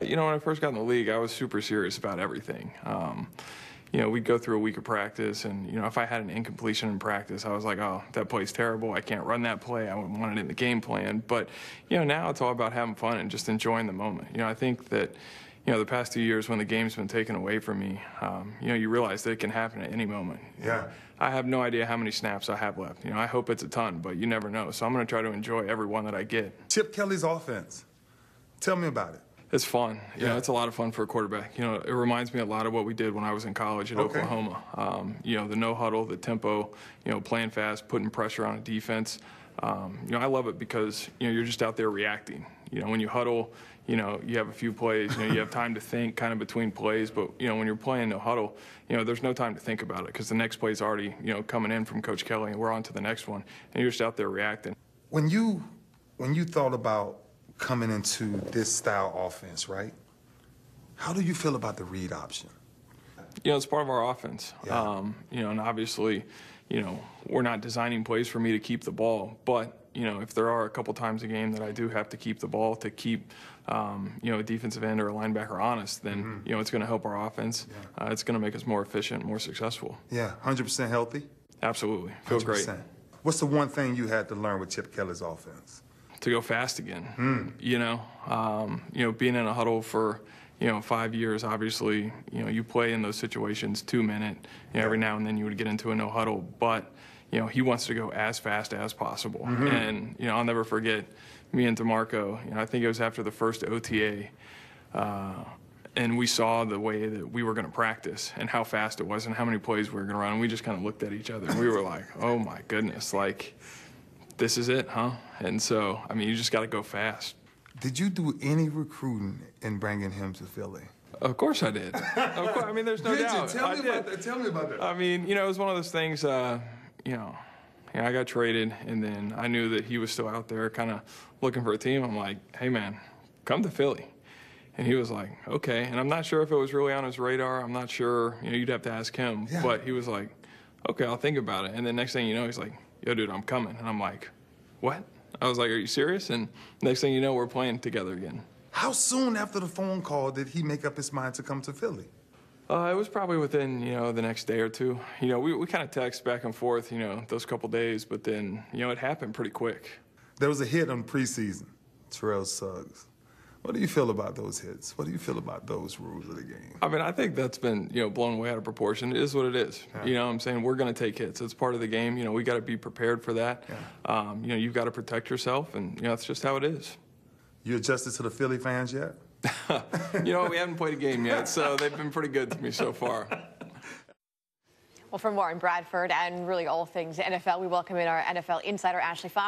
You know, when I first got in the league, I was super serious about everything. You know, we'd go through a week of practice, and, you know, if I had an incompletion in practice, I was like, oh, that play's terrible. I can't run that play. I wouldn't want it in the game plan. But, you know, now it's all about having fun and just enjoying the moment. You know, I think that, you know, the past 2 years when the game's been taken away from me, you know, you realize that it can happen at any moment. Yeah. I have no idea how many snaps I have left. You know, I hope it's a ton, but you never know. So I'm going to try to enjoy every one that I get. Chip Kelly's offense. Tell me about it. It's fun. You know, it's a lot of fun for a quarterback. You know, it reminds me a lot of what we did when I was in college at Oklahoma. You know, the no huddle, the tempo, you know, playing fast, putting pressure on a defense. You know, I love it because, you know, you're just out there reacting. You know, when you huddle, you know, you have a few plays, you know, you have time to think kind of between plays, but, you know, when you're playing no huddle, you know, there's no time to think about it because the next play's already, you know, coming in from Coach Kelly and we're on to the next one, and you're just out there reacting. When you thought about coming into this style offense, right? How do you feel about the read option? You know, it's part of our offense. Yeah. You know, and obviously, you know, we're not designing plays for me to keep the ball, but, you know, if there are a couple times a game that I do have to keep the ball to keep, you know, a defensive end or a linebacker honest, then, you know, it's going to help our offense. Yeah. It's going to make us more efficient, more successful. Yeah, 100% healthy? Absolutely. Feels 100%. Great. What's the one thing you had to learn with Chip Kelly's offense? To go fast again. You know, being in a huddle for, you know, 5 years, obviously, you know, you play in those situations 2 minute. You know, every now and then you would get into a no huddle, but, you know, he wants to go as fast as possible. And, you know, I'll never forget me and DeMarco, you know, I think it was after the first OTA, and we saw the way that we were going to practice and how fast it was and how many plays we were going to run. And we just kind of looked at each other and we were like, oh my goodness, like, this is it, huh? And so, I mean, you just got to go fast. Did you do any recruiting in bringing him to Philly? Of course I did. Of course, I mean, there's no doubt. Tell me about that. Tell me about that. I mean, you know, it was one of those things, you know, I got traded, and then I knew that he was still out there kind of looking for a team. I'm like, hey, man, come to Philly. And he was like, okay. And I'm not sure if it was really on his radar. I'm not sure. You know, you'd have to ask him. Yeah. But he was like, okay, I'll think about it. And then next thing you know, he's like, yo, dude, I'm coming. And I'm like, what? I was like, are you serious? And next thing you know, we're playing together again. How soon after the phone call did he make up his mind to come to Philly? It was probably within, you know, the next day or two. You know, we kind of text back and forth, you know, those couple days, but then, you know, it happened pretty quick. There was a hit on preseason, Terrell Suggs. What do you feel about those hits? What do you feel about those rules of the game? I mean, I think that's been, you know, blown way out of proportion. It is what it is. Yeah. You know what I'm saying? We're going to take hits. It's part of the game. You know, we got to be prepared for that. Yeah. You know, you've got to protect yourself, and, you know, that's just how it is. You adjusted to the Philly fans yet? You know, we haven't played a game yet, so they've been pretty good to me so far. Well, for more in Bradford and really all things NFL, we welcome in our NFL insider, Ashley Fox.